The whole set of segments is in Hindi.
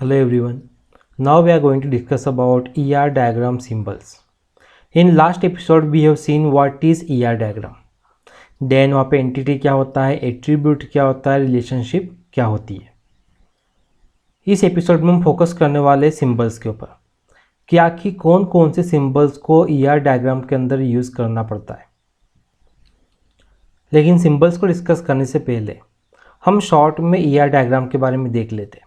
Hello everyone. Now we are going to discuss about ER diagram symbols. In last episode we have seen what is ER diagram. Then वहाँ पे entity क्या होता है, attribute क्या होता है, relationship क्या होती है. इस एपिसोड में हम फोकस करने वाले सिंबल्स के ऊपर कि आखिर कौन कौन से सिंबल्स को ER डायग्राम के अंदर यूज़ करना पड़ता है. लेकिन सिंबल्स को डिस्कस करने से पहले हम शॉर्ट में ER डायग्राम के बारे में देख लेते हैं.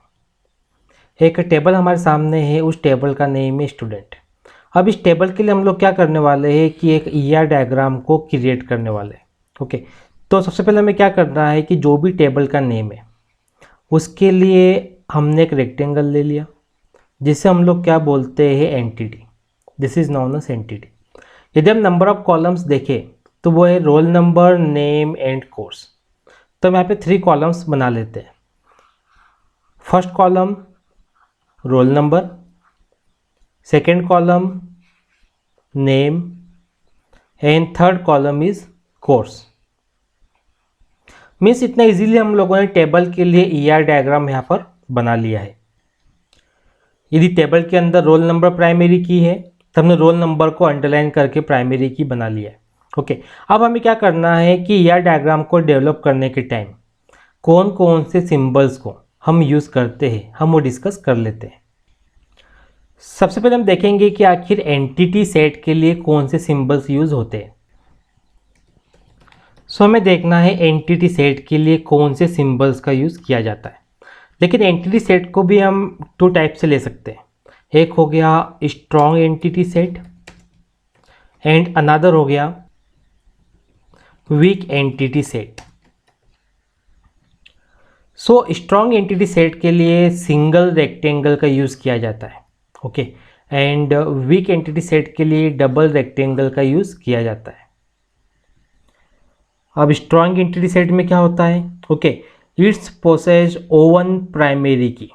एक टेबल हमारे सामने है, उस टेबल का नेम है स्टूडेंट. अब इस टेबल के लिए हम लोग क्या करने वाले हैं कि एक ER डायग्राम को क्रिएट करने वाले हैं. ओके, तो सबसे पहले हमें क्या करना है कि जो भी टेबल का नेम है उसके लिए हमने एक रेक्टेंगल ले लिया जिसे हम लोग क्या बोलते हैं, entity. This is known as entity. यदि हम नंबर ऑफ कॉलम्स देखें तो वो है roll number, name and course. तो हम यहाँ पे 3 कॉलम्स बना लेते हैं. First column roll number, second column name and third column is course. Means इतना इजीली हम लोगों ने टेबल के लिए ER डायग्राम यहाँ पर बना लिया है. यदि टेबल के अंदर रोल नंबर प्राइमरी की है तो हमने रोल नंबर को अंडरलाइन करके प्राइमरी की बना लिया है. ओके, अब हमें क्या करना है कि ER डायग्राम को डेवलप करने के टाइम कौन कौन से सिंबल्स को हम यूज़ करते हैं हम वो डिस्कस कर लेते हैं. सबसे पहले हम देखेंगे कि आखिर एंटिटी सेट के लिए कौन से सिंबल्स यूज़ होते हैं. सो हमें देखना है एंटिटी सेट के लिए कौन से सिंबल्स का यूज़ किया जाता है. लेकिन एंटिटी सेट को भी हम 2 टाइप से ले सकते हैं. एक हो गया strong entity set and another हो गया weak entity set. So strong entity set के लिए सिंगल रेक्टेंगल का यूज़ किया जाता है. Okay, and weak entity set के लिए डबल रेक्टेंगल का यूज़ किया जाता है. अब स्ट्रॉन्ग एंटिटी सेट में क्या होता है, okay, it's possess O1 primary की.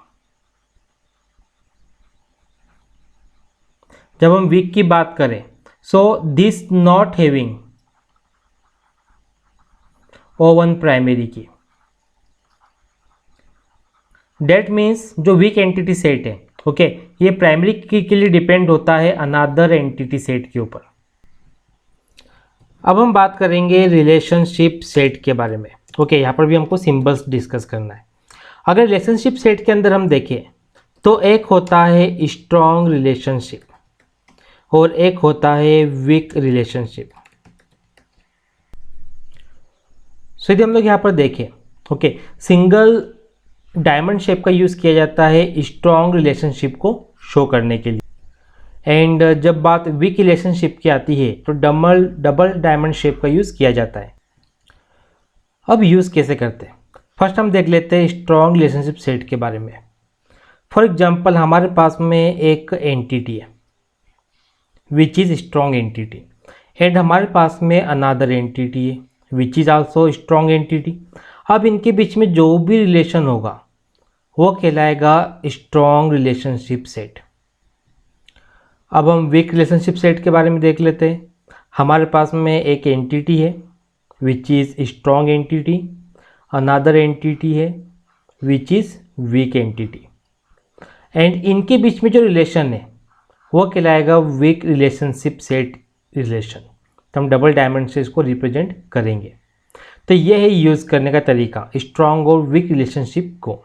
जब हम वीक की बात करें so this not having O1 primary की. डेट मीन्स जो वीक एंटिटी सेट है, ओके, ये प्राइमरी की के लिए डिपेंड होता है अनदर एंटिटी सेट के ऊपर. अब हम बात करेंगे रिलेशनशिप सेट के बारे में. ओके, यहाँ पर भी हमको सिंबल्स डिस्कस करना है. अगर रिलेशनशिप सेट के अंदर हम देखें तो एक होता है स्ट्रॉन्ग रिलेशनशिप और एक होता है वीक रिलेशनशिप. सो यदि हम लोग यहाँ पर देखें, ओके, सिंगल डायमंड शेप का यूज़ किया जाता है स्ट्रॉन्ग रिलेशनशिप को शो करने के लिए. एंड जब बात वीक रिलेशनशिप की आती है तो डबल डायमंड शेप का यूज़ किया जाता है. अब यूज़ कैसे करते हैं, फर्स्ट हम देख लेते हैं स्ट्रॉन्ग रिलेशनशिप सेट के बारे में. फॉर एग्जांपल हमारे पास में एक एंटिटी है which is strong entity and हमारे पास में अनदर एंटिटी है which is also strong entity. अब इनके बीच में जो भी रिलेशन होगा वो कहलाएगा स्ट्रॉन्ग रिलेशनशिप सेट. अब हम वीक रिलेशनशिप सेट के बारे में देख लेते हैं. हमारे पास में एक एंटिटी है which is strong entity, another entity है which is weak entity and इनके बीच में जो रिलेशन है वो कहलाएगा वीक रिलेशनशिप सेट रिलेशन. तो हम डबल डायमंड से इसको रिप्रेजेंट करेंगे. तो यह है यूज़ करने का तरीका स्ट्रॉन्ग और वीक रिलेशनशिप को.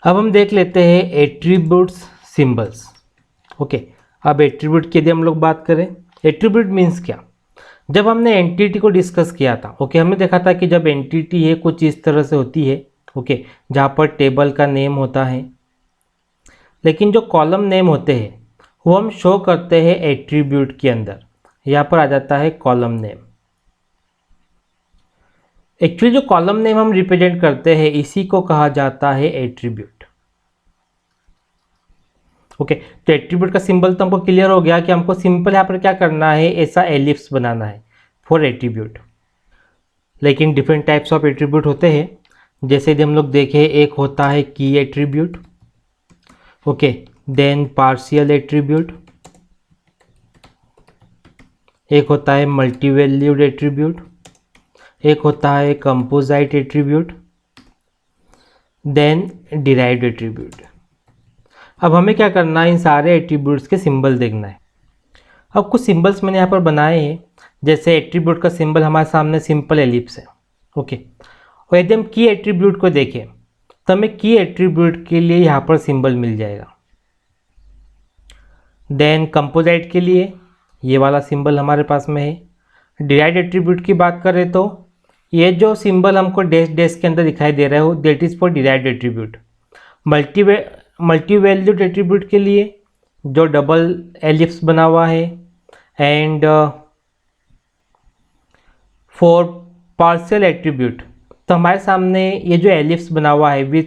अब हम देख लेते हैं एट्रीब्यूट्स सिंबल्स. ओके, अब एट्रीब्यूट की यदि हम लोग बात करें, एट्रीब्यूट मीन्स क्या. जब हमने एंटिटी को डिस्कस किया था, ओके, हमने देखा था कि जब एंटिटी है कुछ इस तरह से होती है, ओके, जहाँ पर टेबल का नेम होता है लेकिन जो कॉलम नेम होते हैं वो हम शो करते हैं एट्रीब्यूट के अंदर. यहाँ पर आ जाता है कॉलम नेम. एक्चुअली जो कॉलम नेम हम रिप्रेजेंट करते हैं इसी को कहा जाता है एट्रीब्यूट. ओके, तो एट्रीब्यूट का सिंबल तो हमको क्लियर हो गया कि हमको सिंपल यहाँ पर क्या करना है, ऐसा एलिप्स बनाना है फॉर एट्रीब्यूट. लेकिन डिफरेंट टाइप्स ऑफ एट्रीब्यूट होते हैं. जैसे यदि हम लोग देखें, एक होता है key attribute, okay, then partial attribute, एक होता है मल्टी वैल्यूड एट्रीब्यूट, एक होता है composite attribute, then derived attribute. अब हमें क्या करना है, इन सारे एट्रीब्यूट्स के सिंबल देखना है। अब कुछ सिंबल्स मैंने यहाँ पर बनाए हैं, जैसे एट्रीब्यूट का सिंबल हमारे सामने सिंपल एलिप्स है, ओके। और यदि हम की एट्रीब्यूट को देखें तो हमें की एट्रीब्यूट के लिए यहाँ पर सिंबल मिल जाएगा। देन कंपोजिट के लिए ये वाला सिंबल हमारे पास में है। डिराइव्ड एट्रीब्यूट की बात करें तो ये जो सिंबल हमको डैश डैश के अंदर दिखाई दे रहा है वो that is for derived attribute. Multi valued attribute के लिए जो डबल एलिप्स बना हुआ है, एंड फॉर पार्शियल एट्रीब्यूट तो हमारे सामने ये जो एलिप्स बना हुआ है विथ,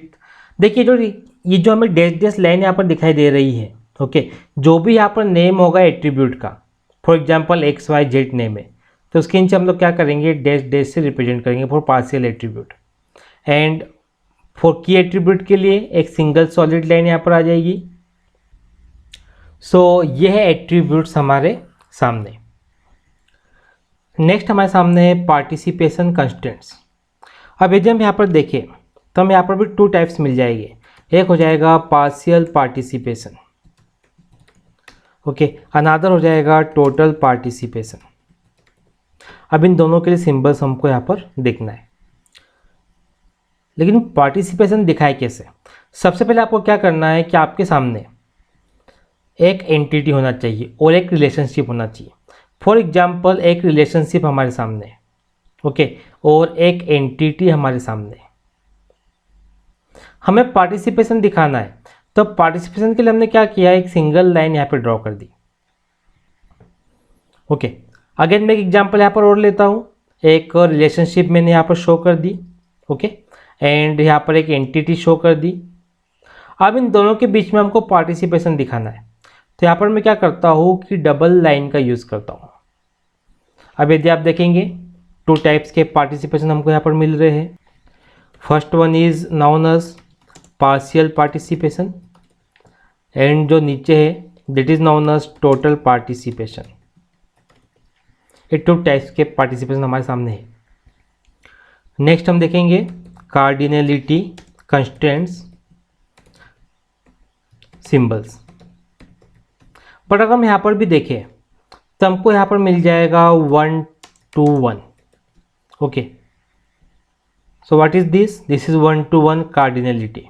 देखिए ये जो हमें डैश डैश लाइन यहाँ पर दिखाई दे रही है, ओके। जो भी यहाँ पर नेम होगा एट्रीब्यूट का, for example X Y Z name है, तो उसके नीचे हम लोग क्या करेंगे, डैश डैश से रिप्रेजेंट करेंगे for partial attribute. And for key attribute के लिए एक सिंगल सॉलिड लाइन यहाँ पर आ जाएगी। सो ये है एट्रीब्यूट्स हमारे सामने। नेक्स्ट हमारे सामने है पार्टिसिपेशन कंस्ट्रेंट्स। अब यदि हम यहाँ पर देखें तो हम यहाँ पर भी टू टाइप्स मिल जाएंगे। एक हो जाएगा पार्शियल पार्टिसिपेशन, ओके, अनादर हो जाएगा टोटल पार्टिसिपेशन। अब इन दोनों के लिए सिंबल्स हमको यहाँ पर देखना है, लेकिन पार्टिसिपेशन दिखाए कैसे। सबसे पहले आपको क्या करना है कि आपके सामने एक एंटिटी होना चाहिए और एक रिलेशनशिप होना चाहिए। फॉर एग्जाम्पल एक रिलेशनशिप हमारे सामने है, ओके, और एक एंटिटी हमारे सामने है। हमें पार्टिसिपेशन दिखाना है, तो पार्टिसिपेशन के लिए हमने क्या किया, एक सिंगल लाइन यहाँ पे ड्रॉ कर दी, ओके। अगेन मैं एक एग्जांपल यहाँ पर और लेता हूँ। एक रिलेशनशिप मैंने यहाँ पर शो कर दी, ओके, एंड यहाँ पर एक एंटिटी शो कर दी। अब इन दोनों के बीच में हमको पार्टिसिपेशन दिखाना है, तो यहाँ पर मैं क्या करता हूँ कि डबल लाइन का यूज़ करता हूँ। अब यदि आप देखेंगे टू टाइप्स के पार्टिसिपेशन हमको यहाँ पर मिल रहे हैं। First one is known as partial participation, and जो नीचे है that is known as total participation. ये टू टाइप्स के पार्टिसिपेशन हमारे सामने है। नेक्स्ट हम देखेंगे कार्डिनलिटी कंस्ट्रेंट्स सिंबल्स। बट अगर हम यहाँ पर भी देखें तो हमको यहाँ पर मिल जाएगा 1 to 1, okay. So what is this, this is 1 to 1 cardinality.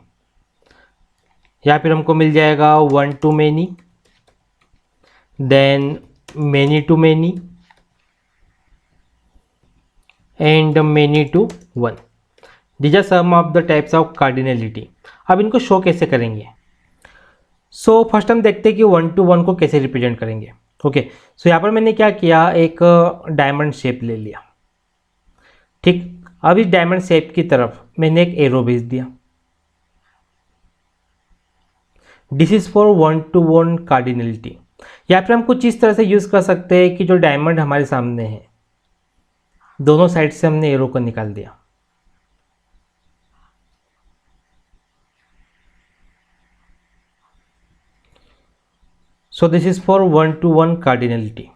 या फिर हमको मिल जाएगा 1 to many, then many to many, and many to 1। these are some of the types of cardinality। अब इनको शो कैसे करेंगे। सो फर्स्ट हम देखते हैं कि 1 to 1 को कैसे रिप्रेजेंट करेंगे, ओके। सो यहाँ पर मैंने क्या किया, एक डायमंड शेप ले लिया, ठीक। अब इस डायमंड शेप की तरफ मैंने एक एरो भेज दिया। This is for 1 to 1 cardinality. या फिर हम कुछ इस तरह से यूज़ कर सकते हैं कि जो डायमंड हमारे सामने है दोनों साइड से हमने एरो को निकाल दिया, सो this is for 1 to 1 cardinality.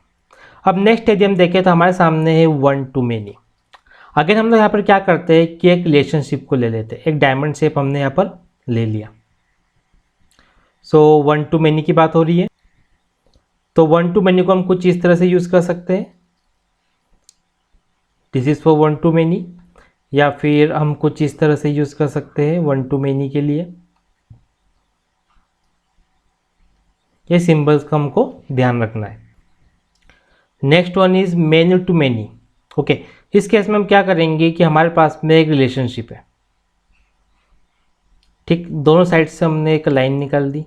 अब नेक्स्ट यदि हम देखें तो हमारे सामने है 1 to many। अगेन हम लोग यहाँ पर क्या करते हैं कि एक रिलेशनशिप को ले लेते हैं। एक डायमंड शेप हमने यहाँ पर ले लिया, सो 1 to many की बात हो रही है, तो 1 to many को हम कुछ इस तरह से यूज़ कर सकते हैं, this is for 1 to many। या फिर हम कुछ इस तरह से यूज़ कर सकते हैं 1 to many के लिए। ये सिंबल्स का हमको ध्यान रखना है। Next one is many to many, okay. इस केस में हम क्या करेंगे कि हमारे पास में एक रिलेशनशिप है, ठीक, दोनों साइड से हमने एक लाइन निकाल दी,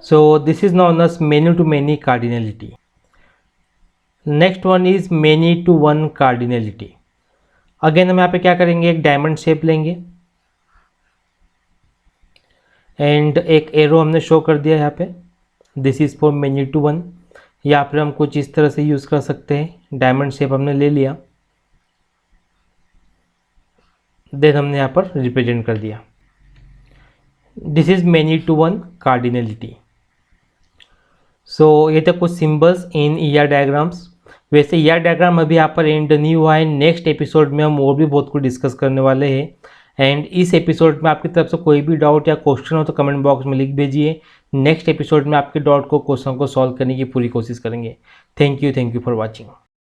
so this is known as many to many cardinality. Next one is many to 1 cardinality. Again हम यहाँ पे क्या करेंगे, एक डायमंड शेप लेंगे एंड एक एरो हमने शो कर दिया यहाँ पे, this is for many to 1। या फिर हम कुछ इस तरह से यूज़ कर सकते हैं, डायमंड शेप हमने ले लिया, देन हमने यहाँ पर रिप्रेजेंट कर दिया, this is many to 1 cardinality. So ये थे कुछ सिंबल्स इन ईआर डायग्राम्स वैसे यह डायग्राम अभी यहाँ पर एंड नहीं हुआ है, नेक्स्ट एपिसोड में हम और भी बहुत कुछ डिस्कस करने वाले हैं। एंड इस एपिसोड में आपकी तरफ से कोई भी डाउट या क्वेश्चन हो तो कमेंट बॉक्स में लिख भेजिए। नेक्स्ट एपिसोड में आपके डाउट को, क्वेश्चन को सॉल्व करने की पूरी कोशिश करेंगे। Thank you for watching.